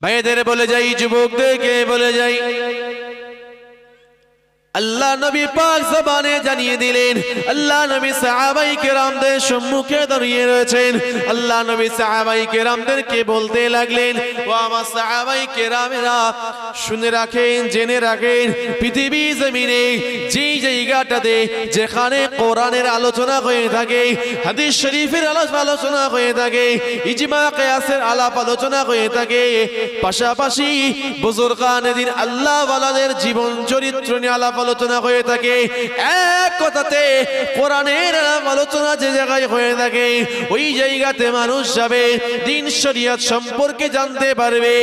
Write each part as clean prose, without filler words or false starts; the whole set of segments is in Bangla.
ভাইদের বলে যাই, যুবকদেরকে বলে যাই, আল্লাহ নবী পাক জবানে জানিয়ে দিলেন, আল্লাহ নবী সাহাবায়ে কেরামদের সম্মুখে দাঁড়িয়ে রয়েছেন। আল্লাহ নবী সাহাবায়ে কেরামদেরকে বলতে লাগলেন, ও আমার সাহাবায়ে কেরামেরা, শুনে রাখেন, জেনে রাখেন, পৃথিবী জমিনে যেই জায়গাটাতে যেখানে কোরআনের আলোচনা হয়ে থাকে, হাদিস শরীফের আলোচনা হয়ে থাকে, ইজমা কিয়াসের আলাপ আলোচনা হয়ে থাকে, পাশাপাশি বুজুর্গানে দ্বীন আল্লাহ ওয়ালাদের জীবন চরিত্র নিয়ে আলাপ আলোচনা হয়ে থাকে, এক কথাতে কোরআনের আলোচনা যে জায়গায় হয়ে থাকে, ওই জায়গাতে মানুষ যাবে, দ্বীন শরীয়ত সম্পর্কে জানতে পারবে,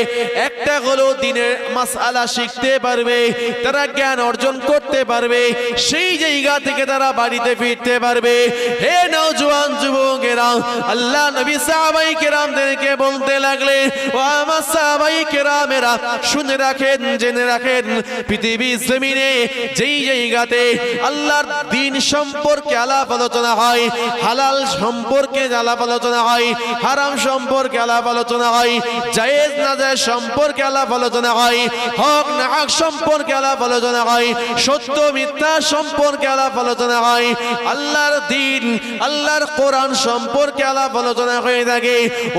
একটা হলো দ্বীনের মাসআলা শিখতে পারবে, তারা জ্ঞান অর্জন করতে পারবে, সেই জায়গা থেকে তারা বাড়িতে ফিরতে পারবে। হে নওজোয়ান যুবকেরা, আল্লাহ নবী সাহাবায়ে কেরামদেরকে বলতে লাগলেন, ও আমার সাহাবায়ে কেরামেরা, শুনে রাখেন, জেনে রাখেন, পৃথিবীর জমিনে যেই জায়গাতে আল্লাহর দ্বীন সম্পর্কে আলাপ আলোচনা হয়, হালাল সম্পর্কে আলাপ আলোচনা হয়, হারাম সম্পর্কে আলাপ আলোচনা হয়, জায়েজ নাজায়েজ সম্পর্কে আলাপ আলোচনা হয়, হক না হক সম্পর্কে আলাপ আলোচনা হয়, সত্য মিথ্যা সম্পর্কে আলাপ আলোচনা হয়, আল্লাহর দ্বীন, আল্লাহর কোরআন সম্পর্কে আলাপ আলোচনা হয়ে থাকে,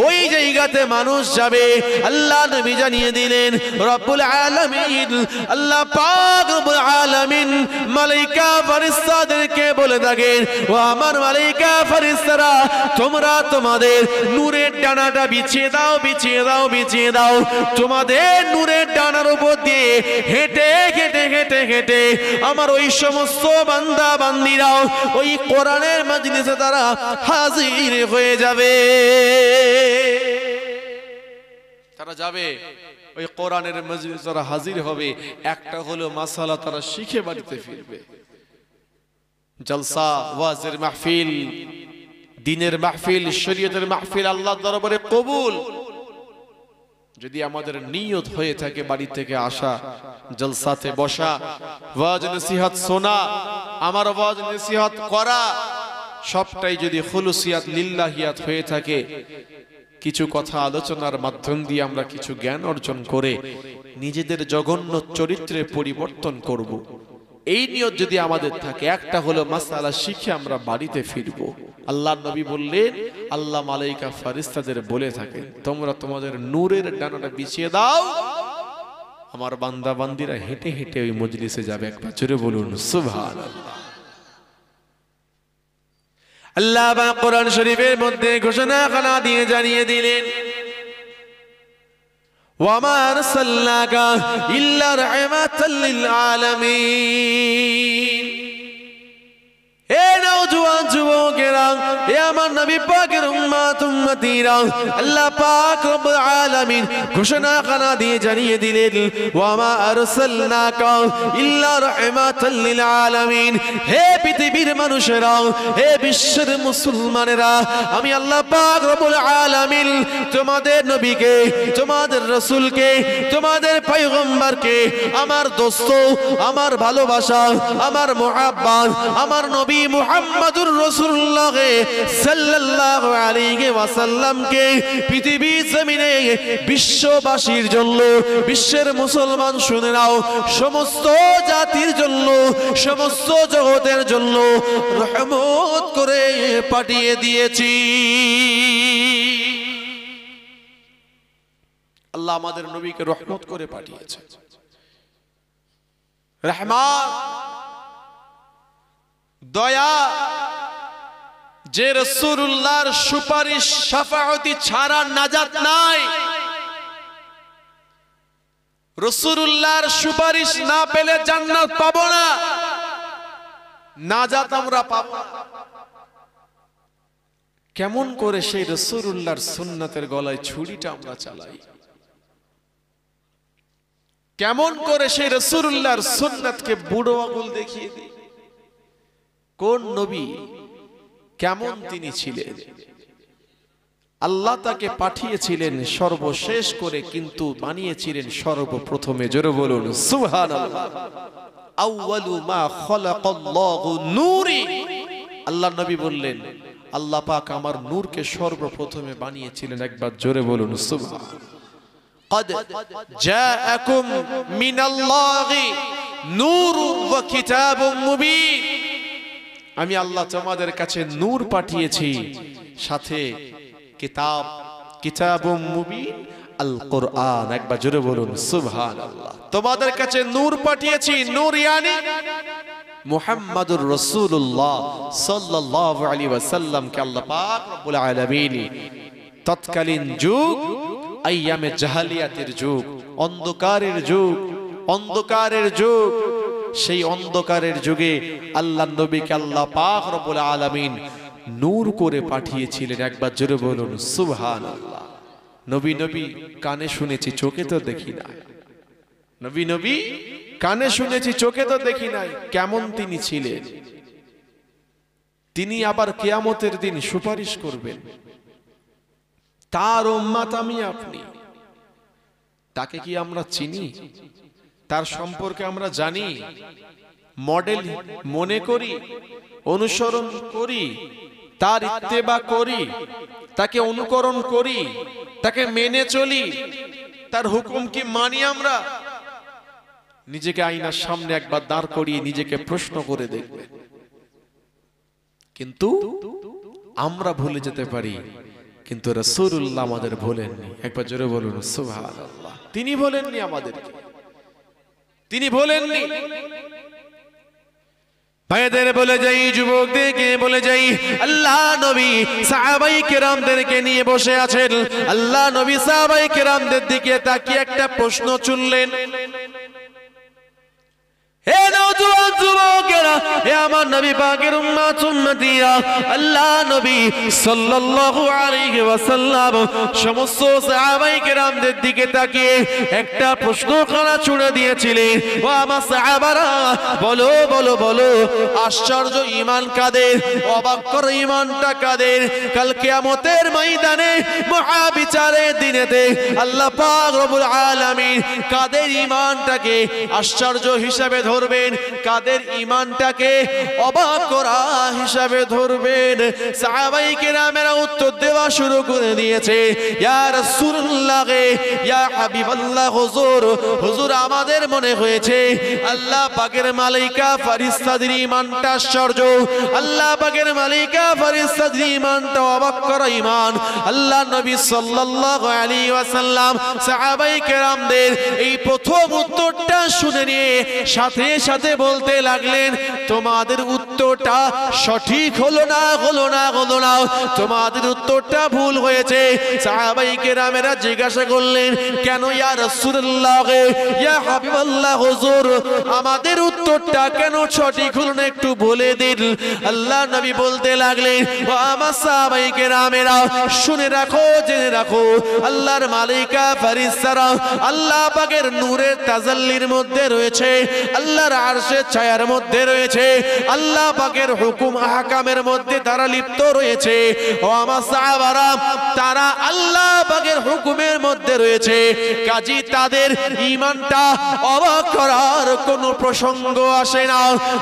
ওই জায়গাতে মানুষ যাবে। আল্লাহ নবী জানিয়ে দিলেন, রব্বুল আলামিন, আল্লাহ পাক রব্বুল আলামিন মালায়েকা ফেরেশতাদেরকে বলে থাকেন, ও আমার মালায়েকা ফেরেশতারা, তোমরা তোমাদের নূরের ডানাটা বিছিয়ে দাও, বিছিয়ে দাও, বিছিয়ে দাও। তোমাদের নূরের ডানার উপর দিয়ে হেঁটে হেঁটে হেঁটে হেঁটে আমার ওই সমস্ত বান্দা বান্দিরাও ওই কোরআনের মাজলিসে তারা হাজির হয়ে যাবে। তারা যাবে, ওই কোরআনের মজলিসে তারা হাজির হবে, একটা হলো মাসালা তারা শিখে বাড়িতে ফিরবে। জলসা, ওয়াজের মাহফিল, দ্বীনের মাহফিল, শরীয়তের মাহফিল আল্লাহর দরবারে কবুল যদি আমাদের নিয়ত হয়ে থাকে, বাড়ি থেকে আসা, জলসাতে বসা, ওয়াজ নসিহত শোনা, আমার ওয়াজ নসিহত করা, সবটাই যদি খুলুসিয়াত লিল্লাহিয়াত হয়ে থাকে, কিছু কথা আলোচনার মাধ্যম দিয়ে আমরা কিছু জ্ঞান অর্জন করে নিজেদের জঘন্য চরিত্রে পরিবর্তন করব, এই নিয়ত যদি আমাদের থাকে, একটা হলো মাসআলা শিখে আমরা বাড়িতে ফিরব। আল্লাহর নবী বললেন, আল্লাহ মালায়েকা ফেরেশতাদের বলে থাকেন, তোমরা তোমাদের নূরের ডানাটা বিছিয়ে দাও, আমার বান্দা বান্দিরা হেঁটে হেঁটে ওই মজলিসে যাবে। একবার জোরে বলুন সুবহানাল্লাহ। আল্লাহ পাক কোরআন শরীফের মধ্যে ঘোষণা খানা দিয়ে জানিয়ে দিলেন, ওয়ামা আরসালনাকা ইল্লা রাহমাতাল লিল আলামিন। হে নওজোয়ান যুবকেরা, হে আমার নবী পাকের উম্মত উম্মতিরা, আল্লাহ পাক রব্বুল আলামিন ঘোষণা খানা দিয়ে জানিয়ে দিলেন, ওয়ামা আরসালনাকা ইল্লা রাহমাতাল লিল আলামিন। হে পৃথিবীর মানুষেরা, হে বিশ্বের মুসলমানেরা, আমি আল্লাহ পাক রব্বুল আলামিন তোমাদের নবীকে, তোমাদের রাসূলকে, তোমাদের পয়গম্বরকে, আমার দোস্ত, আমার ভালোবাসা, আমার মুহাব্বত, আমার নবী মুহাম্মাদুর রাসূলুল্লাহ সাল্লাল্লাহু আলাইহি ওয়াসাল্লামকে পৃথিবী জমিনে বিশ্ববাসীর জন্য, বিশ্বের মুসলমান শুনে নাও, সমস্ত জাতির জন্য, সমস্ত জগতের জন্য রহমত করে পাঠিয়ে দিয়েছি। আল্লাহ আমাদের নবীকে রহমত করে পাঠিয়েছে। রহমান, দয়া, যে রাসূলুল্লাহর সুপারিশ শাফাআতি ছাড়া নাজাত নাই, রাসূলুল্লাহর সুপারিশ না পেলে জান্নাত পাবো না, নাজাত আমরা পাবো না। কেমন করে সেই রাসূলুল্লাহর সুন্নাতের গলায় ছুরিটা আমরা চালাই, কেমন করে সেই রাসূলুল্লাহর সুন্নাতকে বুড়ো আঙুল দেখিয়ে দিই। কোন নবী, কেমন তিনি ছিলেন, আল্লাহ তাকে পাঠিয়েছিলেন সর্বশেষ করে, কিন্তু বানিয়েছিলেন সর্বপ্রথমে। জোরে বলুন সুবহানাল্লাহ। আউয়ালু মা খালাকাল্লাহু নূরি। আল্লাহ নবী বললেন, আল্লাহ পাক আমার নূরকে সর্বপ্রথমে বানিয়েছিলেন। একবার জোরে বলুন সুবহানাল্লাহ। قد جاءكم من الله نور وكتاب مبين আমি আল্লাহ তোমাদের কাছে নূর পাঠিয়েছি সাথে কিতাবুম মুবিন আল কোরআন একবার জোরে বলুন সুবহানাল্লাহ তোমাদের কাছে নূর পাঠিয়েছি নূর ইয়ানি মুহাম্মাদুর রাসূলুল্লাহ সাল্লাল্লাহু আলাইহি ওয়াসাল্লাম কে আল্লাহ পাক রব্বুল আলামিন তৎকালীন যুগ আইয়ামে জাহালিয়াতের যুগ অন্ধকারের যুগ সেই অন্ধকারের যুগে আল্লাহর নবীকে আল্লাহ পাক রব্বুল আলামিন নূর করে পাঠিয়েছিলেন একবার জোরে বলুন সুবহানাল্লাহ নবী কানে শুনেছি চোখে তো দেখি না নবী কানে শুনেছি চোখে তো দেখি নাই কেমন তিনি ছিলেন তিনি আবার কিয়ামতের দিন সুপারিশ করবেন তার উম্মত আমি আপনি তাকে কি আমরা চিনি তার সম্পর্কে আমরা জানি মডেল মনে করি অনুসরণ করি তার ইত্তেবা করি তাকে অনুকরণ করি তাকে মেনে চলি তার হুকুম কি মানি আমরা নিজেকে আয়নার সামনে একবার দাঁড় করিয়ে নিজেকে প্রশ্ন করে দেখবেন কিন্তু আমরা ভুলে যেতে পারি কিন্তু রাসূলুল্লাহ আমাদের ভোলেননি একবার জোরে বলুন সুবহানাল্লাহ তিনি ভোলেননি আমাদেরকে তিনি ভোলেননি ভাইদের বলে যাই যুবকদেরকে বলে যাই আল্লাহ নবী সাহাবায়ে কেরামদেরকে নিয়ে বসে আছেন আল্লাহ নবী সাহাবায়ে কেরামদের দিকে তাকিয়ে একটা প্রশ্ন ছুড়লেন হে নওজোয়ান যুবকেরা হে আমার নবী পাকের উম্মত উম্মতিরা আল্লাহ নবী সাল্লাল্লাহু আলাইহি ওয়াসাল্লাম সমস্ত সাহাবায়ে কেরামদের দিকে তাকিয়ে একটা প্রশ্ন করা ছুড়ে দিয়েছিলেন ও আমার সাহাবারা বলো বলো বলো আশ্চর্য ঈমান কাদের অবাক কর ঈমানটা কাদের কাল কিয়ামতের ময়দানে মহাবিচারের দিনেতে আল্লাহ পাক রব্বুল আলামিন কাদের ঈমানটাকে আশ্চর্য হিসাবে ধরবেন কাদের ঈমানটাকে অবাক করা হিসাবে ধরবেন সাহাবায়ে কেরামেরা উত্তর দেওয়া শুরু করে দিয়েছে ইয়া রাসূলুল্লাহ ইয়া হাবিবাল্লাহ হুজুর আমাদের মনে হয়েছে আল্লাহ পাকের মালায়েকা ফেরেশতাদের ঈমানটা আশ্চর্য আল্লাহ পাকের মালায়েকা ফেরেশতাদের ঈমানটা অবাক করা ঈমান আল্লাহ নবী সাল্লাল্লাহু আলাইহি ওয়াসাল্লাম সাহাবায়ে কেরামদের এই প্রথম উত্তরটা শুনে নিয়ে সাথে সাথে বলতে লাগলেন তোমাদের উত্তরটা সঠিক হলো না তোমাদের উত্তরটা ভুল হয়েছে সাহাবায়ে কেরামেরা জিজ্ঞাসা করলেন কেন ইয়া রাসূলুল্লাহ ইয়া হাবিবাল্লাহ হুজুর আমাদের উত্তরটা কেন সঠিক হলো না একটু বলে দিন আল্লাহ নবী বলতে লাগলেন ও আমার সাহাবায়ে কেরামেরা শুনে রাখো জেনে রাখো আল্লাহর মালায়েকা ফেরেশতারা আল্লাহ পাকের নূরের তাজাল্লির মধ্যে রয়েছে আল্লাহর আরশের ছায়ার মধ্যে রয়েছে আল্লাহ পাকের হুকুম আহকামের মধ্যে তারা লিপ্ত রয়েছে ও আমার সাহাবারা তারা আল্লাহ পাকের হুকুমের মধ্যে রয়েছে কাজী তাদের ঈমানটা অবাক করার কোনো প্রসঙ্গ আসে না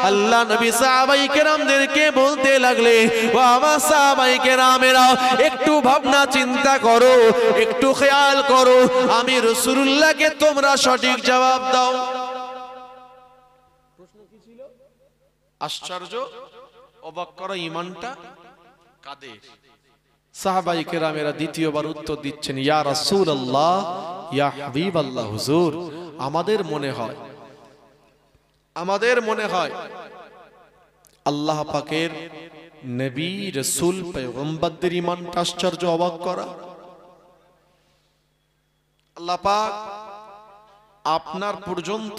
আল্লাহ নবী সাহাবায়ে কেরামদেরকে বলতে লাগলেন ও আমার সাহাবায়ে কেরামেরা একটু ভাবনা চিন্তা করো একটু খেয়াল করো আমি রাসূলুল্লাহকে তোমরা সঠিক জবাব দাও আশ্চর্য অবাক করা ঈমানটা কাদের সাহাবায়ে কেরামেরা দ্বিতীয়বার উত্তর দিচ্ছেন ইয়া রাসূলুল্লাহ ইয়া হাবিবাল্লাহ হুজুর আমাদের মনে হয় আল্লাহ পাকের নবী রাসূল পয়গম্বরদের ঈমানটা আশ্চর্য অবাক করা আল্লাহ পাক আপনার পর্যন্ত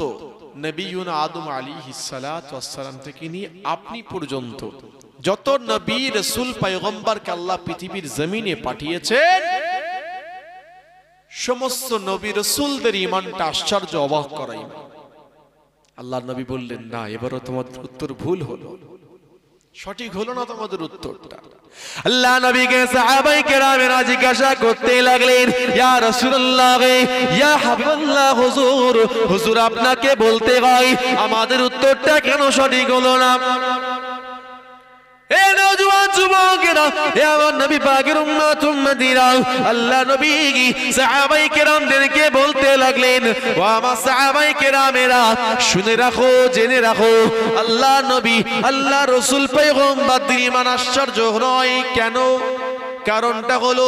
নবিয়ুনা আদম আলাইহিস সালাতু ওয়াস সালাম থেকে নিয়ে আপনি পর্যন্ত যত নবী রাসূল পয়গম্বরকে আল্লাহ পৃথিবীর জমিনে পাঠিয়েছেন সমস্ত নবী রাসূলদের ঈমানটা আশ্চর্য অবাক করা ঈমান আল্লাহর নবী বললেন না এবারও তোমাদের উত্তর ভুল হলো সঠিক হলো না তোমাদের উত্তরটা আল্লাহ নবীকে সাহাবায়ে কেরামেরা জিজ্ঞাসা করতে লাগলেন ইয়া রাসূলুল্লাহ ইয়া হাবিবাল্লাহ হুজুর আপনাকে বলতে হয় আমাদের উত্তরটা কেন সঠিক হলো না এ নওজোয়ান যুবকেরা, এ আমার নবী পাকের উম্মত উম্মতিরা, আল্লাহ নবী সাহাবায়ে কেরামদেরকে বলতে লাগলেন, ও আমার সাহাবায়ে কেরামেরা শুনে রাখো, জেনে রাখো, আল্লাহ নবী, আল্লাহ রাসূল পয়গম্বরদের ঈমান আশ্চর্য নয় কেন? কারণটা হলো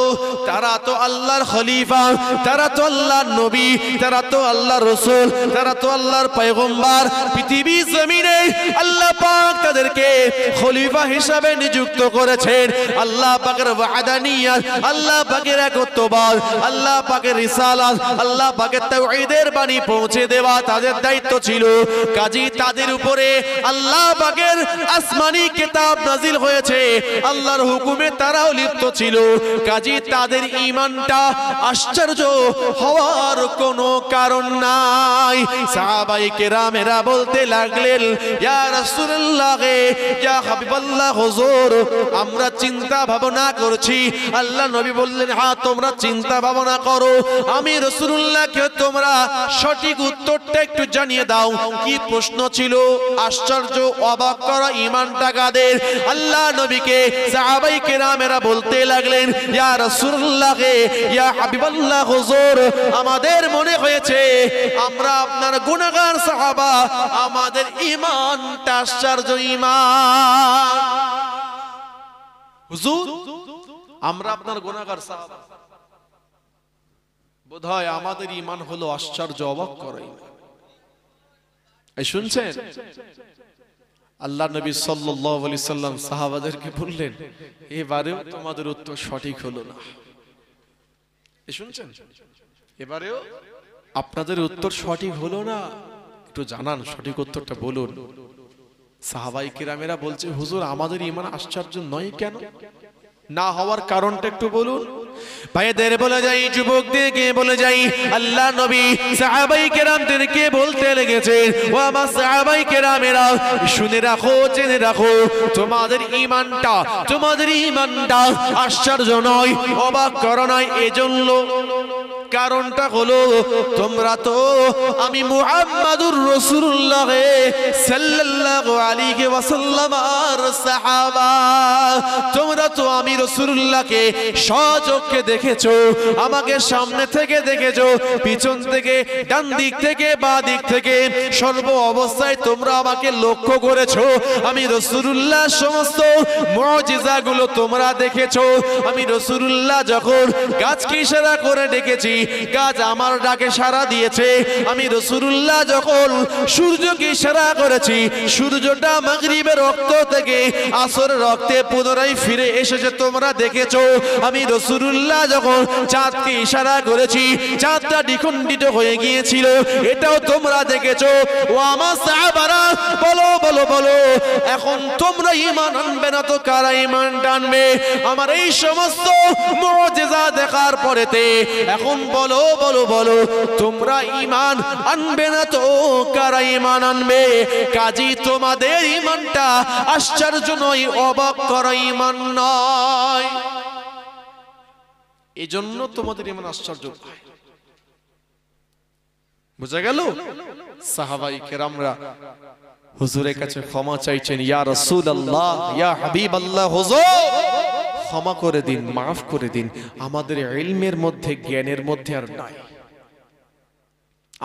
তারা তো আল্লাহর খলিফা, তারা তো আল্লাহর নবী, তারা তো আল্লাহর রাসূল, তারা তো আল্লাহর পয়গম্বর। পৃথিবী জমিনে আল্লাহ পাক তাদেরকে খলিফা হিসাবে নিযুক্ত করেছেন। আল্লাহ পাকের ওয়াদানিয়াত, আল্লাহ পাকের একত্ববাদ, আল্লাহ পাকের রিসালাত, আল্লাহ পাকের তাওহীদের বাণী পৌঁছে দেওয়া তাদের দায়িত্ব ছিল। কাজী তাদের উপরে আল্লাহ পাকের আসমানি কিতাব নাজিল হয়েছে, আল্লাহর হুকুমে তারাও লিপ্ত ছিল। কাজী তাদের ঈমানটা আশ্চর্য হওয়ার কোনো কারণ নাই। সাহাবায়ে কেরামেরা বলতে লাগলেন, ইয়া রাসূলুল্লাহ, ইয়া হাবিবাল্লাহ, হুজুর আমরা চিন্তা ভাবনা করছি। আল্লাহ নবী বললেন, হ্যাঁ তোমরা চিন্তা ভাবনা করো, আমি রাসূলুল্লাহকে তোমরা সঠিক উত্তরটা একটু জানিয়ে দাও। কি প্রশ্ন ছিল? আশ্চর্য অবাক করা ঈমানটা কাদের? আল্লাহ নবীকে সাহাবায়ে কেরামেরা বলতে লাগলেন, ইয়া রাসূলুল্লাহ, ইয়া হাবিবাল্লাহ, হুজুর আমাদের মনে হয়েছে আমরা আপনার গুনাহগার সাহাবা, আমাদের ঈমানটা আশ্চর্য ঈমান। হুজুর আমরা আপনার গুনাহগার সাহাবা, বোধহয় আমাদের ঈমান হলো আশ্চর্য অবাক করা ঈমান। এই শুনছেন? আল্লাহ নবী সাল্লাল্লাহু আলাইহি সাল্লাম সাহাবাদেরকে বললেন, এবারেও তোমাদের উত্তর সঠিক হলো না। শুনছেন? এবারেও আপনাদের উত্তর সঠিক হলো না, একটু জানান, সঠিক উত্তরটা বলুন। সাহাবায়ে কেরামেরা বলছে, হুজুর আমাদের ঈমান আশ্চর্য নয় কেন? না হওয়ার কারণটা একটু বলুন। ভাইদের বলে যাই, যুবকদেরকে বলে যাই, আল্লাহ নবী সাহাবায়ে কেরামদেরকে বলতে লেগেছেন, ও আমার সাহাবায়ে কেরামেরা শুনে রাখো, জেনে রাখো, তোমাদের ঈমানটা আশ্চর্য নয়, অবাক করা নয়। এজন্য কারণটা হলো তোমরা তো আমি মুহাম্মাদুর রাসূলুল্লাহ সাল্লাল্লাহু আলাইহি ওয়াসাল্লামের সাহাবা। তোমরা তো আমি রাসূলুল্লাহকে সচক্ষে দেখেছো, আমাকে সামনে থেকে দেখেছো, পিছন থেকে, ডান দিক থেকে, বাঁ দিক থেকে, সর্ব অবস্থায় তোমরা আমাকে লক্ষ্য করেছো। আমি রাসূলুল্লাহ সমস্ত মুজিজাগুলো তোমরা দেখেছো। আমি রাসূলুল্লাহ যখন গাছকে ইশারা করে ডেকেছি, গাছ আমার ডাকে সাড়া দিয়েছে। আমি রাসূলুল্লাহ যখন সূর্যকে ইশারা করেছি, সূর্যটা মাগরিবের রক্ত থেকে আসরের রক্তে পুনরায় ফিরে এসেছে, তোমরা দেখেছো। আমি রাসূলুল্লাহ যখন চাঁদকে ইশারা করেছি, চাঁদটা দ্বিখণ্ডিত হয়ে গিয়েছিল, এটাও তোমরা দেখেছো। ও আমার সাহাবারা বলো বলো বলো, এখন তোমরা ঈমান আনবে না তো কারা ঈমান আনবে? আমার এই সমস্ত মুজিজা দেখার পরেতে এখন বলো বলো বলো, তোমরা ঈমান আনবে না তো কারা ঈমান আনবে? কাজী তোমাদের ঈমানটা আশ্চর্য নয়, অবাক করা ঈমান নয়। এজন্য তোমাদের ঈমান আশ্চর্য নয়। বুঝা গেল? সাহাবায়ে কেরামরা হুজুরের কাছে ক্ষমা চাইছেন, ইয়া রাসূলুল্লাহ, ইয়া হাবিবাল্লাহ, হুজুর ক্ষমা করে দিন, মাফ করে দিন, আমাদের ইলমের মধ্যে, জ্ঞানের মধ্যে আর নাই,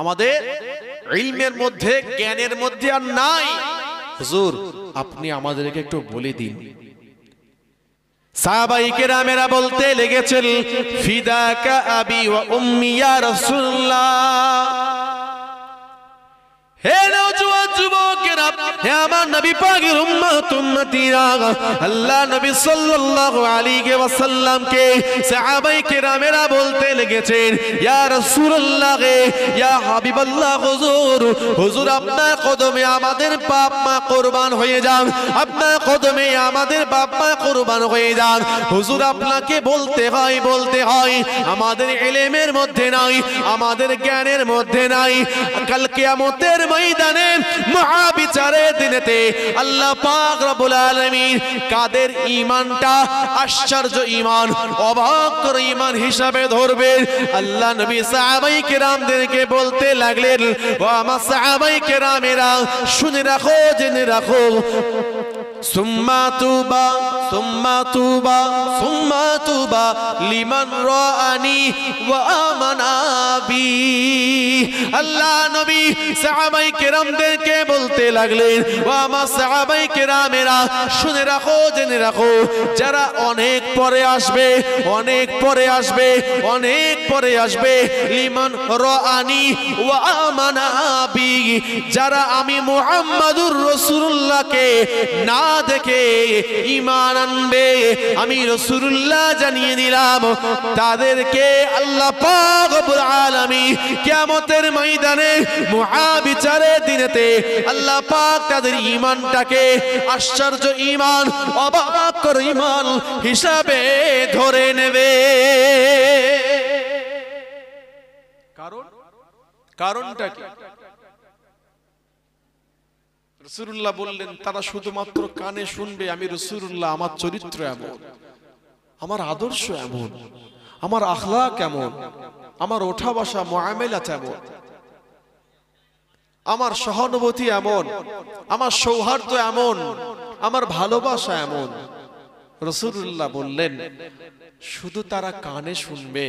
আমাদের ইলমের মধ্যে, জ্ঞানের মধ্যে আর নাই। হুজুর আপনি আমাদেরকে একটু বলে দিন। সাহাবায়ে কেরামেরা বলতে লেগেছেন, ফিদাকা আবি ওয়া উম্মি ইয়া রাসূলুল্লাহ। হে নওজোয়ান যুবকেরা, হে আমার নবী পাকের উম্মত উম্মতিরা, আল্লাহ নবী সাল্লাল্লাহু আলাইহি ওয়াসাল্লামকে সাহাবায়ে কেরামেরা বলতে লেগেছেন, ইয়া রাসূলুল্লাহ, ইয়া হাবিবাল্লাহ, হুজুর হুজুর আপনার কদমে আমাদের বাপ মা কুরবান হয়ে যান, আপনার কদমে আমাদের বাপ মা কুরবান হয়ে যান। হুজুর আপনাকে বলতে হয়, আমাদের ইলমের মধ্যে নাই, আমাদের জ্ঞানের মধ্যে নাই। কাল কিয়ামতের ময়দানে মহাবিচারের দিনেতে আল্লাহ পাক রব্বুল আলামিন কাদের ঈমানটা আশ্চর্য ঈমান, অবাক করে ঈমান হিসাবে ধরবে। আল্লাহ নবী সাহাবায়ে কেরামদেরকে বলতে লাগলেন, ও আমার সাহাবায়ে কেরামেরা শুনে রাখো, জেনে রাখো, সুম্মা তুবা সুম্মা তুবা সুম্মা তুবা লিমান রাআনি ওয়া আমানা বি। আল্লাহ নবী সাহাবায়ে কেরামদেরকে বলতে লাগলেন, ও আমার সাহাবায়ে কেরামেরা শুনে রাখো, জেনে রাখো, যারা অনেক পরে আসবে, অনেক পরে আসবে, অনেক পরে আসবে, লিমান রাআনি ওয়া আমানা বি, যারা আমি মুহাম্মাদুর রাসূলুল্লাহকে না দেখে ঈমান আনবে, আমি রাসূলুল্লাহ জানিয়ে দিলাম, তাদেরকে আল্লাহ পাক রব্বুল আলামিন কিয়ামতের ময়দানে মহাবিচারের দিনেতে আল্লাহ পাক তাদের ঈমানটাকে আশ্চর্য ঈমান, অবাক করা ঈমান হিসাবে ধরে নেবে। কারণটা কি? রাসূলুল্লাহ বললেন, তারা শুধুমাত্র কানে শুনবে আমি রাসূলুল্লাহ, আমার চরিত্র এমন, আমার আদর্শ এমন, আমার আখলাক এমন, আমার ওঠা বসা মুআমালাত এমন, আমার সহানুভূতি এমন, আমার সৌহার্দ্য এমন, আমার ভালোবাসা এমন। রাসূলুল্লাহ বললেন, শুধু তারা কানে শুনবে,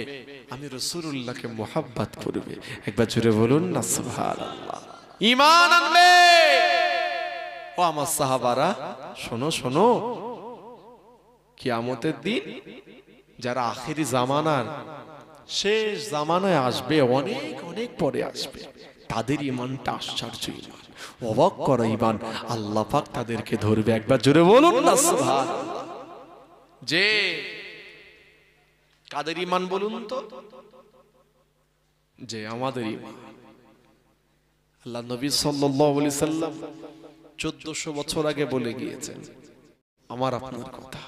আমি রাসূলুল্লাহকে মুহাব্বত করবে। একবার জোরে বলুন না সুবহানাল্লাহ। ঈমান আনবে। ও আমার সাহাবারা, শোনো শোনো, কিয়ামতের দিন যারা আখিরি জামানার শেষ জামানায় আসবে, অনেক অনেক পরে আসবে, তাদের ঈমানটা আশ্চর্য ঈমান, অবাক করা ঈমান, আল্লাহ পাক তাদেরকে ধরবে। একবার জোরে বলুন না সুবহানাল্লাহ। যে কাদের ঈমান বলুন তো? যে আমাদের ঈমান। আল্লাহ নবী সাল্লাল্লাহু আলাইহি সাল্লাম 1400 বছর আগে বলে গিয়েছেন আমার আপনার কথা।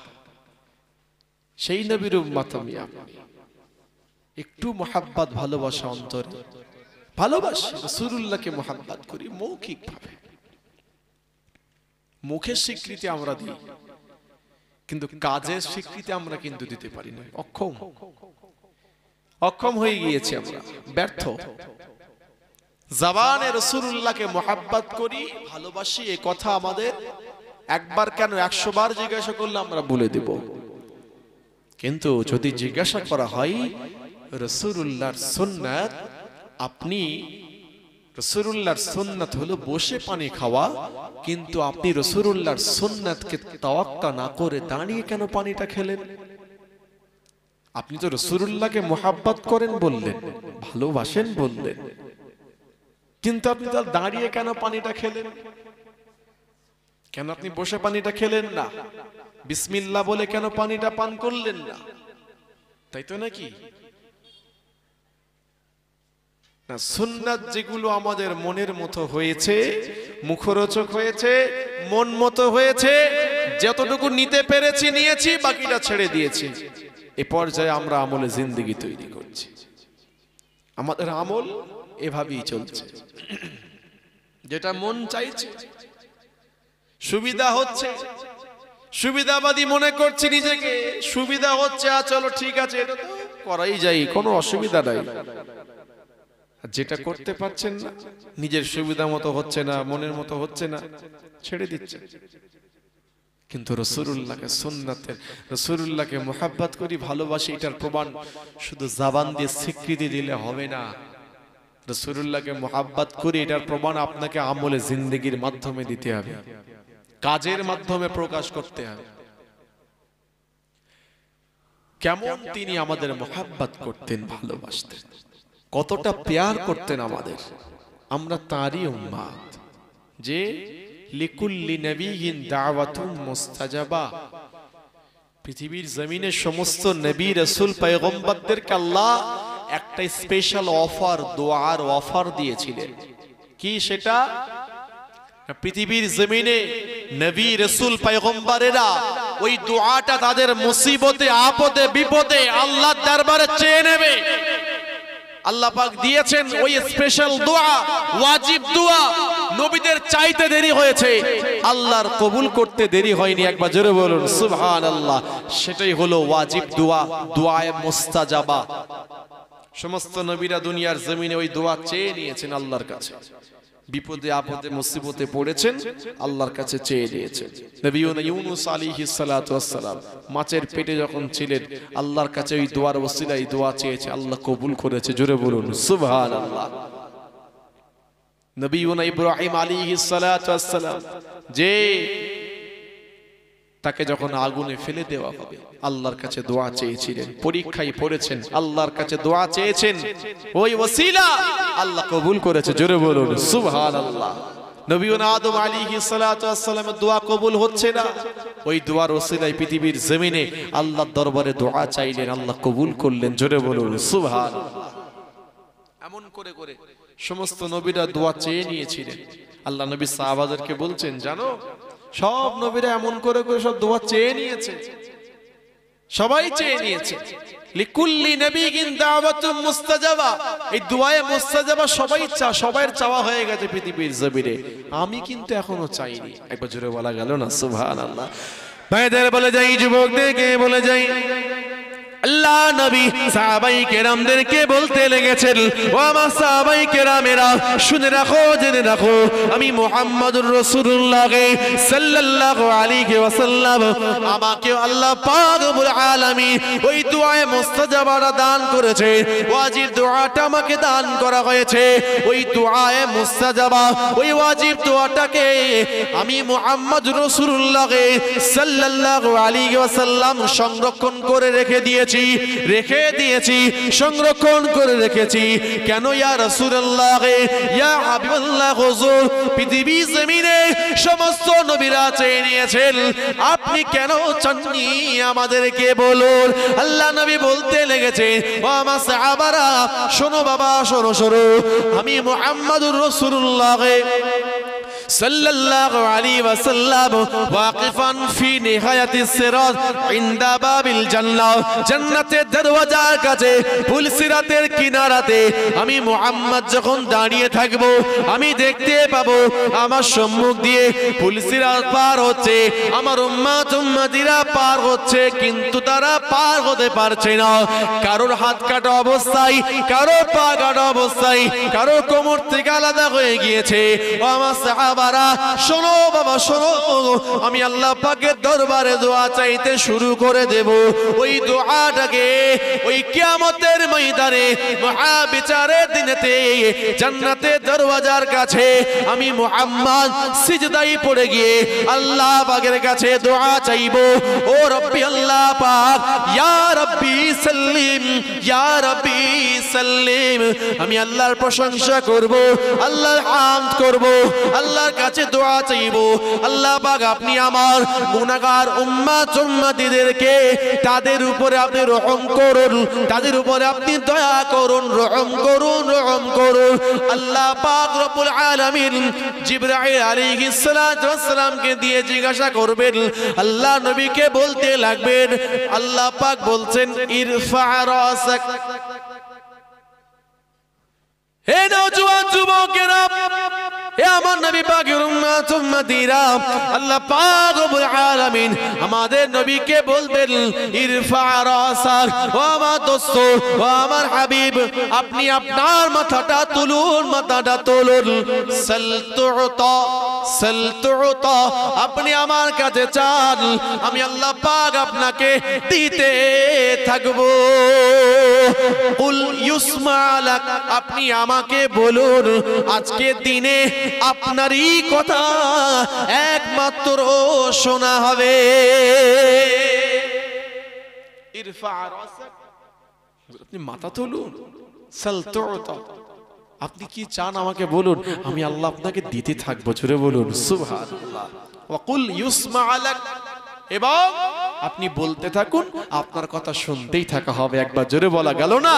সেই নবীর উম্মত আমি আপনি। একটু মুহাব্বত, ভালোবাসা অন্তরে ভালোবাসি, রাসূলুল্লাহকে মুহাব্বত করি মৌখিকভাবে, মুখের স্বীকৃতি আমরা দিই, কিন্তু কাজের স্বীকৃতি আমরা কিন্তু দিতে পারি না। অক্ষম হয়ে গিয়েছি আমরা, ব্যর্থ। জবানে রাসূলুল্লাহকে মুহাব্বত করি, ভালোবাসি, এই কথা আমাদের একবার কেন 100 বার জিজ্ঞাসা করলে আমরা বলে দেব। কিন্তু যদি জিজ্ঞাসা করা হয় রাসূলুল্লাহর সুন্নাত, আপনি রাসূলুল্লাহর সুন্নাত হলো বসে পানি খাওয়া, কিন্তু আপনি রাসূলুল্লাহর সুন্নাতকে তাওয়াক্কা না করে দাঁড়িয়ে কেন পানিটা খেলেন? আপনি তো রাসূলুল্লাহকে মুহাব্বত করেন বললেন, ভালোবাসেন বললেন, কিন্তু আপনি তো দাঁড়িয়ে কেন পানিটা খেলেন? কেন আপনি বসে পানিটা খেলেন না? বিসমিল্লাহ বলে কেন পানিটা পান করলেন না? তাই তো নাকি? না, সুন্নাত যেগুলো আমাদের মনের মতো হয়েছে, মুখরোচক হয়েছে, মন মতো হয়েছে, যতটুকু নিতে পেরেছি নিয়েছি, বাকিটা ছেড়ে দিয়েছি। এ পর্যায়ে আমরা আমলে জিন্দেগি তৈরি করছি। আমাদের আমল এভাবেই চলছে, যেটা মন চাইছে, সুবিধা হচ্ছে, সুবিধাবাদী মনে করছি নিজেকে, সুবিধা হচ্ছে, চলো ঠিক আছে, এটা তো করাই যায়, কোনো অসুবিধা নাই। যেটা করতে পারছেন না, নিজের সুবিধা মতো হচ্ছে না, মনের মতো হচ্ছে না, ছেড়ে দিচ্ছে। কিন্তু রাসূলুল্লাহকে সুন্নাতের, রাসূলুল্লাহকে মুহাব্বত করি, ভালোবাসি, এটার প্রমাণ শুধু জবান দিয়ে স্বীকৃতি দিলে হবে না। রাসূলুল্লাহকে মুহাব্বত করি, এটার প্রমাণ আপনাকে আমলে জিন্দেগির মাধ্যমে দিতে হবে, কাজের মাধ্যমে প্রকাশ করতে হবে। কেমন তিনি আমাদের মুহাব্বত করতেন, ভালোবাসতেন, কতটা প্যার করতেন আমাদের। আমরা তারই উম্মত, যে লিকুল্লি নবিয়িন দাওয়াতুন মুস্তাজাবা। পৃথিবীর জমিনে সমস্ত নবী রাসূল পয়গম্বরদেরকে আল্লাহ একটা স্পেশাল অফার, দোয়ার অফার দিয়েছিলেন। কি সেটা? পৃথিবীর জমিনে নবী রাসূল পয়গম্বরেরা ওই দোয়াটা তাদের মুসিবতে, আপদে, বিপদে আল্লাহর দরবারে চেয়ে নেবে। আল্লাহ পাক দিয়েছেন ওই স্পেশাল দোয়া, ওয়াজিব দোয়া। নবীদের চাইতে দেরি হয়েছে, আল্লাহর কবুল করতে দেরি হয়নি। একবার জোরে বলুন সুবহানাল্লাহ। সেটাই হলো ওয়াজিব দোয়া, দোয়ায়ে মুস্তাজাবা। সমস্ত নবীরা দুনিয়ার জমিনে ওই দোয়া চেয়ে নিয়েছেন আল্লাহর কাছে। বিপদে আপদে মুসিবতে পড়েছেন, আল্লাহর কাছে চেয়ে নিয়েছেন। নবী ইউনূস আলাইহিস সালাতু ওয়াস সালাম মাছের পেটে যখন ছিলেন, আল্লাহর কাছে ওই দোয়ার ওসিলায় দোয়া চেয়েছে, আল্লাহ কবুল করেছে। জোরে বলুন সুবহানাল্লাহ। নবী ইব্রাহিম আলাইহিস সালাতু ওয়াস সালাম, যে তাকে যখন আগুনে ফেলে দেওয়া হবে, আল্লাহর কাছে দোয়া চেয়েছিলেন, পরীক্ষায় পড়েছেন, আল্লাহর কাছে দোয়া চেয়েছেন, ওই ওসিলা আল্লাহ কবুল করেছে। জোরে বলুন সুবহানাল্লাহ। নবী আদম আলাইহিস সালাতু ওয়াস সালামের দোয়া কবুল হচ্ছে না, ওই দোয়ার ওসিলায় পৃথিবীর জমিনে আল্লাহর দরবারে দোয়া চাইলেন, আল্লাহ কবুল করলেন। জোরে বলুন সুবহানাল্লাহ। এমন করে করে সমস্ত নবীরা দোয়া চেয়ে নিয়েছিলেন। আল্লাহ নবী সাহাবাদেরকে বলছেন, জানো সব নবীরা এমন করে করে সব দোয়া চেয়ে নিয়েছে, সবাই চেয়ে নিয়েছে। লিকুল্লি নবিয়িন দাওয়াতুন মুস্তাজাবা, এই দোয়ায়ে মুস্তাজাবা সবার চাওয়া হয়ে গেছে পৃথিবীর জমিনে, আমি কিন্তু এখনো চাইনি। একবার জোরে বলা গেল না সুবহানাল্লাহ। ভাইদের বলে যাই, যুবকদেরকে বলে যাই, আল্লাহ নবী সাহাবায়ে কেরামদেরকে বলতে লেগেছেন, ও আমার সাহাবায়ে কেরামেরা শুনে রাখো, জেনে রাখো, আমি মুহাম্মদুর রাসূলুল্লাহ সাল্লাল্লাহু আলাইহি ওয়াসাল্লাম, আমাকে আল্লাহ পাক রব্বুল আলামিন ওই দোয়ায়ে মুস্তাজাবাটা দান করেছে। ওয়াজিব দোয়াটা আমাকে দান করা হয়েছে। ওই দোয়ায়ে মুস্তাজাবা, ওই ওয়াজিব দোয়াটাকে আমি মুহাম্মদুর রাসূলুল্লাহ সাল্লাল্লাহু আলাইহি ওয়াসাল্লাম সংরক্ষণ করে রেখে দিয়েছি, সংরক্ষণ করে রেখেছি। কেন ইয়া রাসূলুল্লাহ, ইয়া হাবিবাল্লাহ, হুজুর পৃথিবী জমিনে সমস্ত নবীরা চেয়ে নিয়েছেন, আপনি কেন চাননি আমাদেরকে বলুন। আল্লাহ নবী বলতে লেগেছে, ও আমার সাহাবারা শোনো বাবা, শোনো শোনো, আমি মুহাম্মদুর রাসূলুল্লাহ সাল্লাল্লাহু আলাইহি ওয়াসাল্লাম ওয়াকিফান ফি নিহায়াতিস সিরাত ইনদা বাবিল জান্নাহ, জান্নাতের দরওয়াজার কাছে পুলসিরাতের কিনারাতে আমি মুহাম্মদ যখন দাঁড়িয়ে থাকব, আমি দেখতে পাবো আমার সম্মুখ দিয়ে পুলসিরাত পার হচ্ছে, আমার উম্মতিরা পার হচ্ছে, কিন্তু তারা পার হতে পারছে না। কারোর হাত কাটা অবস্থায়, কারোর পা কাটা অবস্থায়, কারোর কোমর থেকে আলাদা হয়ে গিয়েছে। ও আমার সাহাবারা শোনো বাবা, শোনো, আমি আল্লাহ পাকের দরবারে দোয়া চাইতে শুরু করে দেব। ওই দোয়াটাকে ওই কিয়ামতের ময়দানে মহাবিচারের দিনেতে জান্নাতের দরওয়াজার কাছে আমি মুহাম্মদ সিজদায় পড়ে গিয়ে আল্লাহ পাকের কাছে দোয়া চাইবো, ও রব্বি আল্লাহ পাক, ইয়া রব্বি সাল্লিম, ইয়া রব্বি সাল্লিম। আমি আল্লাহর প্রশংসা করব, আল্লাহর হামদ করব, আল্লাহর কাছে দোয়া চাইবো, আল্লাহ পাক আপনি আমার গুনাহগার উম্মতিদেরকে তাদের উপরে আপনি রহম করুন, তাদের উপরে আপনি দয়া করুন, রহম করুন, রহম করুন। আল্লাহ পাক রব্বুল আলামিন জিবরাইল আলাইহিস সালাতু ওয়াস সালামকে দিয়ে জিজ্ঞাসা করবেন, আল্লাহ নবীকে বলতে লাগবেন, আল্লাহ পাক বলছেন, ইরফা রাসাক। হে নওজোয়ান যুবকেরা, হে আমার নবী পাকের উম্মতিরা, আল্লাহ পাক রব্বুল আলামিন আমাদের নবীকে বলবেন, ইরফা রাসাক, ও আমার দোস্ত, ও আমার হাবিব, আপনি আপনার মাথাটা তুলুন, মাথাটা তুলুন। সালতুতা, সালতুতা, আপনি আমার কাছে চান, আমি আল্লাহ পাক আপনাকে দিতে থাকবো। কুল ইউসমা লাক, আপনি আমাকে বলুন, আজকে দিনে আপনারই কথা একমাত্র শোনা হবে। ইরফা রাসাক, আপনি মাথা তুলুন। সালতুতা, আপনি কি চান আমাকে বলুন, আমি আল্লাহ আপনাকে দিতে থাকবো। জোরে বলুন সুবহানাল্লাহ। ওয়া কুল ইউসমা লাক, এবং আপনি বলতে থাকুন, আপনার কথা শুনতেই থাকা হবে। একবার জোরে বলা গেল না?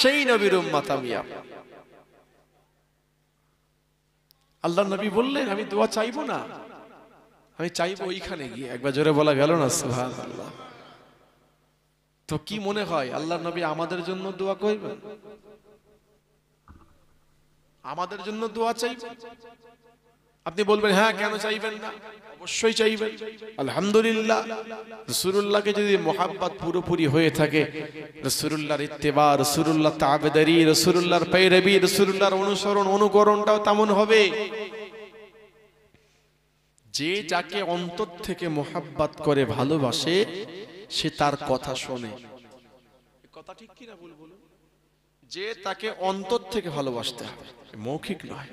সেই নবীর উম্মত আমি। আল্লাহ নবী বললেন, আমি দোয়া চাইবো না, আমি চাইবো ওইখানে গিয়ে। একবার জোরে বলা গেল না সুবহানাল্লাহ। তো কি মনে হয় আল্লাহ নবী আমাদের জন্য দোয়া করবেন? আমাদের জন্য দোয়া চাইবেন? আপনি বলবেন হ্যাঁ কেন চাইবেন না, অবশ্যই চাইবেন। আলহামদুলিল্লাহ, রাসূলুল্লাহকে যদি মোহাব্বত পুরোপুরি হয়ে থাকে, রাসূলুল্লাহর ইত্তেবা, রাসূলুল্লাহর তাবেদারি, রাসূলুল্লাহর পেরবি, রাসূলুল্লাহর অনুসরণ অনুকরণটাও তেমন হবে। যে যাকে অন্তর থেকে মোহাব্বত করে ভালোবাসে সে তার কথা শোনে। কথা ঠিক কি না ভুল বলুন? যে তাকে অন্তর থেকে ভালোবাসতে হবে, মৌখিক নয়।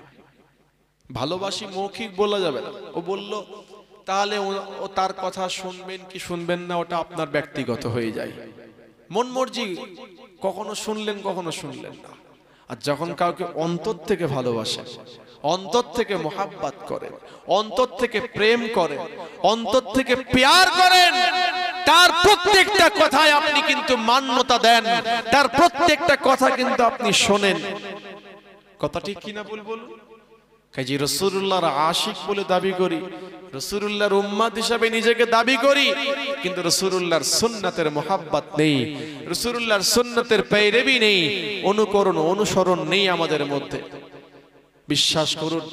ভালোবাসি মৌখিক বলা যাবে না। ও বলল তাহলে ও তার কথা শুনবেন কি শুনবেন না ওটা আপনার ব্যক্তিগত হয়ে যায়, মন মর্জি, কখনো শুনলেন কখনো শুনলেন না। আর যখন কাউকে অন্তর থেকে ভালোবাসেন, অন্তর থেকে মোহাব্বত করেন, অন্তর থেকে প্রেম করেন, অন্তর থেকে প্যার করেন, তার প্রত্যেকটা কথায় আপনি কিন্তু মান্যতা দেন, তার প্রত্যেকটা কথা কিন্তু আপনি শোনেন। কথা ঠিক কিনা ভুল বলুন? কাজী রাসূলুল্লাহর আশিক বলে দাবি করি, রাসূলুল্লাহর উম্মত হিসেবে নিজেকে দাবি করি, কিন্তু রাসূলুল্লাহর সুন্নাতের মোহাব্বত নেই, রাসূলুল্লাহর সুন্নাতের পেরবি নেই, অনুকরণ অনুসরণ নেই আমাদের মধ্যে। বিশ্বাস করুন,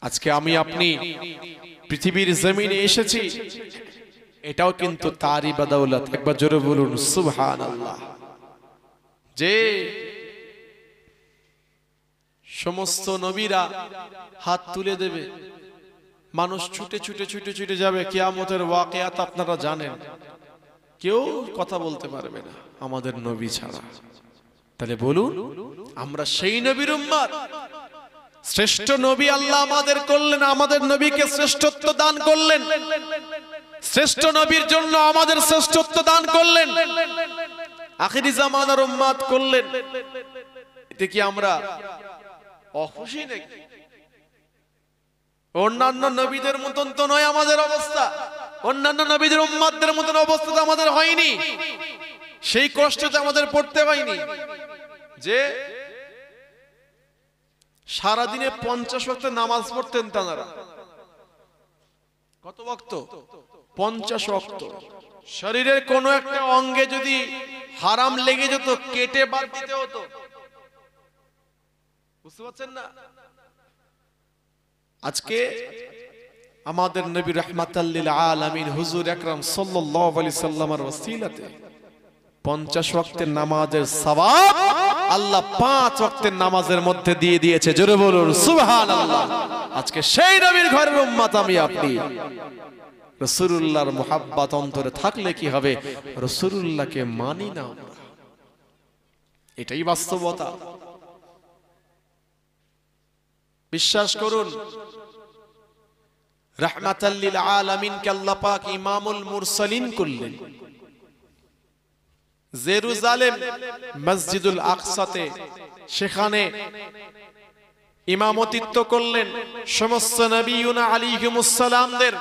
আজকে আমি আপনি পৃথিবীর জমিনে এসেছি, এটাও কিন্তু তারই বদৌলত। একবার জোরে বলুন সুবহানাল্লাহ। যে সমস্ত নবীরা হাত তুলে দেবে, মানুষ ছুটে ছুটে ছুটে ছুটে যাবে, কিয়ামতের ওয়াকিয়াত আপনারা জানেন, কেউ কথা বলতে পারবে না আমাদের নবী ছাড়া। তাহলে বলুন, আমরা সেই নবীর উম্মত, শ্রেষ্ঠ নবী আল্লাহ আমাদের করলেন, আমাদের নবীকে শ্রেষ্ঠত্ব দান করলেন, শ্রেষ্ঠ নবীর জন্য আমাদের শ্রেষ্ঠত্ব দান করলেন, আখিরি জামানার উম্মত করলেন। এতে কি আমরা অখুশি নাকি? অন্যান্য নবীদের মতন তো নয় আমাদের অবস্থা, অন্যান্য নবীদের উম্মতদের মতন অবস্থা তো আমাদের হয়নি, সেই কষ্টতে আমাদের পড়তে হয়নি। যে সারাদিনে 50 ওয়াক্ত নামাজ পড়তেন তারা, কত ওয়াক্ত? 50 ওয়াক্ত। শরীরের কোন একটা অঙ্গে যদি হারাম লেগে যেত, কেটে বাদ দিতে হতো। বুঝতে পারছেন না? আজকে আমাদের নবী রাহমাতাল লিল আলামিন হুজুর আকরাম সাল্লাল্লাহু আলাইহি সাল্লামের ওসিলাতে 50 ওয়াক্তের নামাজের সওয়াব আল্লাহ 5 ওয়াক্তের নামাজের মধ্যে দিয়ে দিয়েছে। জোরে বলুন সুবহানাল্লাহ। আজকে সেই নবীর ঘরের উম্মত আমি আপনি। রাসূলুল্লাহর মুহাব্বত অন্তরে থাকলে কি হবে? রাসূলুল্লাহকে মানি না, এটাই বাস্তবতা। বিশ্বাস করুন, রাহমাতাল লিল আলামিনকে আল্লাহ পাক ইমামুল মুরসালিন করলেন। জেরুজালেম মসজিদুল আকসাতে সেখানে ইমামতিত্ব করলেন সমস্ত নবিয়ুনা আলাইহিমুস সালামদের,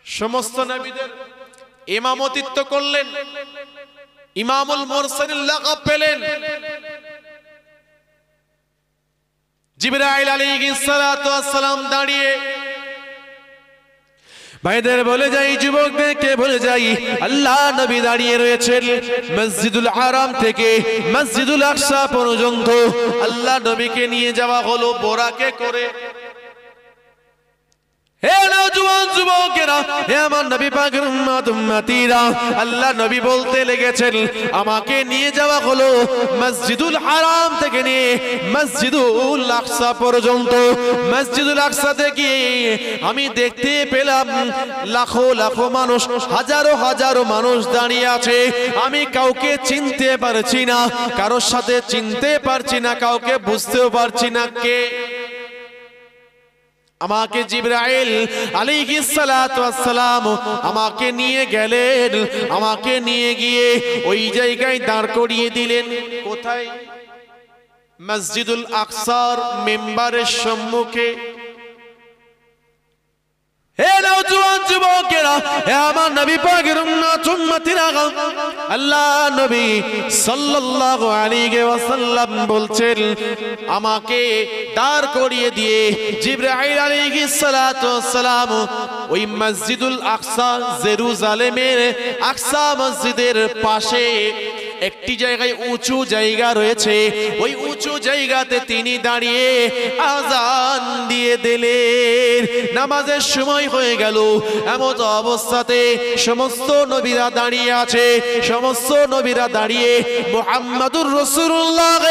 সমস্ত নবীদের ইমামতিত্ব করলেন। ইমামুল মুরসালিন লাকাব পেলেন। জিবরাইল আলাইহিস সালাতু ওয়াস সালাম দাঁড়িয়ে, ভাইদের বলে যাই, যুবকদেরকে বলে যাই, আল্লাহ নবী দাঁড়িয়ে রয়েছেন মসজিদুল হারাম থেকে মসজিদুল আকসা পর্যন্ত। আল্লাহ নবীকে নিয়ে যাওয়া হলো বোরাকে করে। হে নওজোয়ান যুবকেরা, হে আমার নবী পাকের উম্মত উম্মতিরা, আল্লাহ নবী বলতে লেগেছেন, আমাকে নিয়ে যাওয়া হলো মসজিদুল হারাম থেকে নিয়ে মসজিদুল আকসা পর্যন্ত। মসজিদুল আকসাতে গিয়ে আমি দেখতে পেলাম লাখো লাখো মানুষ, হাজারো হাজারো মানুষ দাঁড়িয়ে আছে। আমি কাউকে চিনতে পারছি না, কারোর সাথে চিনতে পারছি না, কাউকে বুঝতেও পারছি না কে। আমাকে জিবরাইল আলাইহিস সালাতু ওয়াস সালাম আমাকে নিয়ে গেলেন, আমাকে নিয়ে গিয়ে ওই জায়গায় দাঁড় করিয়ে দিলেন। কোথায়? মসজিদুল আকসার মিম্বারের সম্মুখে। হে নওজোয়ান যুবকেরা, হে আমার নবী পাকের উম্মত উম্মতিরা, আল্লাহ নবী সাল্লাল্লাহু আলাইহি ওয়াসাল্লাম বলছেন, আমাকে দাঁড় করিয়ে দিয়ে জিবরাইল আলাইহিস সালাতু ওয়াস সালাম ওই মসজিদুল আকসা, জেরুজালেমের আকসা মসজিদের পাশে একটি জায়গায় উঁচু জায়গা রয়েছে, ওই উঁচু জায়গাতে তিনি দাঁড়িয়ে আজান দিয়ে দিলেন। নামাজের সময় হয়ে গেল, এমন অবস্থাতে সমস্ত নবীরা দাঁড়িয়ে আছে, সমস্ত নবীরা দাঁড়িয়ে মুহাম্মাদুর রাসূলুল্লাহ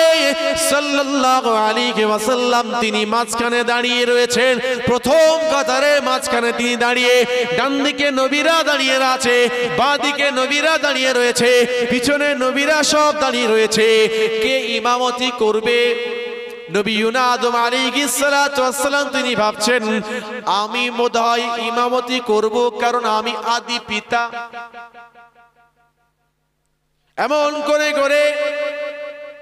সাল্লাল্লাহু আলাইহি ওয়াসাল্লাম তিনি মাঝখানে দাঁড়িয়ে রয়েছেন, প্রথম কাতারের মাঝখানে তিনি দাঁড়িয়ে। ডান দিকে নবীরা দাঁড়িয়ে আছে, বাঁ দিকে নবীরা দাঁড়িয়ে রয়েছে, পিছনে নবীরা সব দাঁড়িয়ে রয়েছে। কে ইমামতি করবে? নবীনা আদম আলাইহিস সালাতু ওয়াস সালাম তিনি ভাবছেন আমি বোধহয় ইমামতি করব, কারণ আমি আদি পিতা। এমন করে করে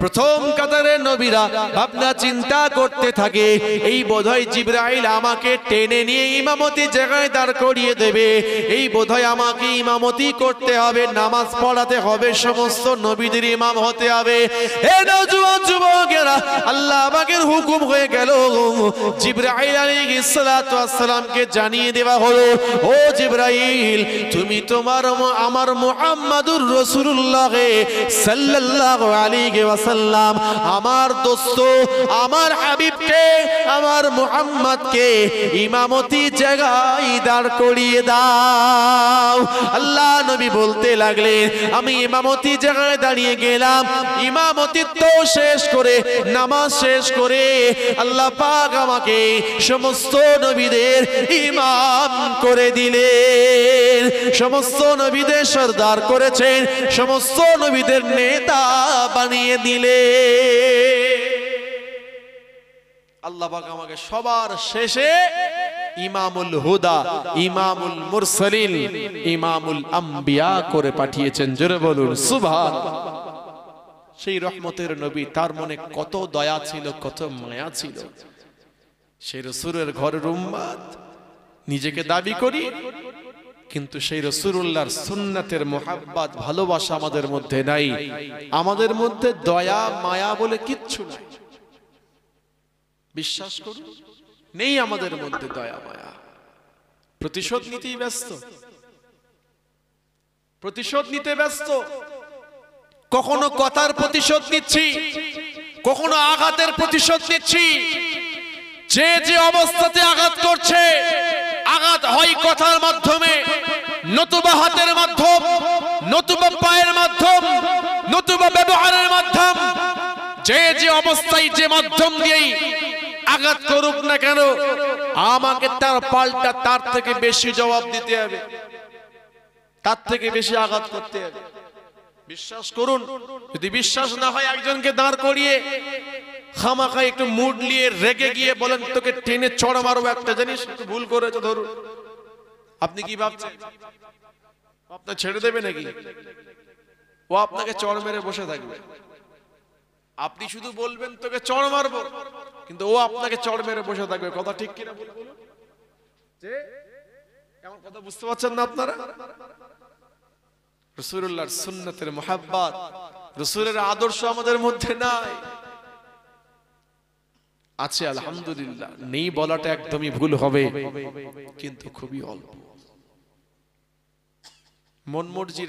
প্রথম কাতারের নবীরা ভাবনা চিন্তা করতে থাকে, এই বোধহয় জিবরাইল আমাকে টেনে নিয়ে ইমামতি জায়গায় দাঁড় করিয়ে দেবে, এই বোধহয় আমাকে ইমামতি করতে হবে, নামাজ পড়াতে হবে, সমস্ত নবীদের ইমাম হতে হবে। হে নওজোয়ান যুবকেরা, আল্লাহ পাকের হুকুম হয়ে গেল, জিবরাইল আলাইহিস সালাতু ওয়াস সালামকে জানিয়ে দেওয়া হলো, ও জিবরাইল তুমি তোমার আমার মুহাম্মাদুর রাসূলুল্লাহ সাল্লাল্লাহু আলাইহি ওয়াসাল্লাম আমার দোস্ত, আমার হাবিবকে, আমার মুহাম্মদকে ইমামতি জায়গায় দাঁড় করিয়ে দাও। আল্লাহ নবী বলতে লাগলেন আমি ইমামতি জায়গায় দাঁড়িয়ে গেলাম, ইমামতিত্ব শেষ করে নামাজ শেষ করে আল্লাহ পাক আমাকে সমস্ত নবীদের ইমাম করে দিলেন, সমস্ত নবীদের সরদার করেছেন, সমস্ত নবীদের নেতা বানিয়ে দিলেন। আল্লাহ পাক আমাকে সবার শেষে ইমামুল হুদা, ইমামুল মুরসালিন, ইমামুল আম্বিয়া করে পাঠিয়েছেন। জোরে বলুন সুবহানাল্লাহ। সেই রহমতের নবী, তার মনে কত দয়া ছিল, কত মায়া ছিল। সেই রাসূলের ঘরের উম্মত নিজেকে দাবি করি, কিন্তু সেই রাসূলুল্লাহর সুন্নাতের মুহাব্বত ভালোবাসা আমাদের মধ্যে নাই। আমাদের মধ্যে দয়া মায়া বলে কিচ্ছু নাই, বিশ্বাস করুন, নেই আমাদের মধ্যে দয়া মায়া। প্রতিশোধ নিতেই ব্যস্ত, প্রতিশোধ নিতে ব্যস্ত। কখনো কথার প্রতিশোধ নিচ্ছি, কখনো আঘাতের প্রতিশোধ নিচ্ছি। যে যে অবস্থাতে আঘাত করছে, আঘাত হয় কথার মাধ্যমে, নতুবা হাতের মাধ্যম, নতুবা পায়ের মাধ্যম, নতুবা ব্যবহারের মাধ্যম। যে যে অবস্থায় যে মাধ্যম দিয়েই আঘাত করুক না কেন, আমাকে তার পাল্টা তার থেকে বেশি জবাব দিতে হবে, তার থেকে বেশি আঘাত করতে হবে। বিশ্বাস করুন, যদি বিশ্বাস না হয় একজনকে দাঁড় করিয়ে খামাখা একটু মুড নিয়ে রেগে গিয়ে বলেন তোকে টেনে চড় মারবো, একটা জিনিস একটু ভুল করেছে ধরুন, আপনি কি ভাবছেন আপনার ছেড়ে দেবে নাকি? ও আপনাকে চড় মেরে বসে থাকবে। আপনি শুধু বলবেন তোকে চড় মারবো, কিন্তু ও আপনাকে চড় মেরে বসে থাকবে। কথা ঠিক কিনা বলুন? যে এমন কথা বুঝতে পারছেন না আপনারা? রাসূলুল্লাহর সুন্নাতের মুহাব্বত, রাসূলের আদর্শ আমাদের মধ্যে নাই। আছে আলহামদুলিল্লাহ, নেই বলাটা একদমই ভুল হবে, কিন্তু খুবই অল্প। মন মর্জি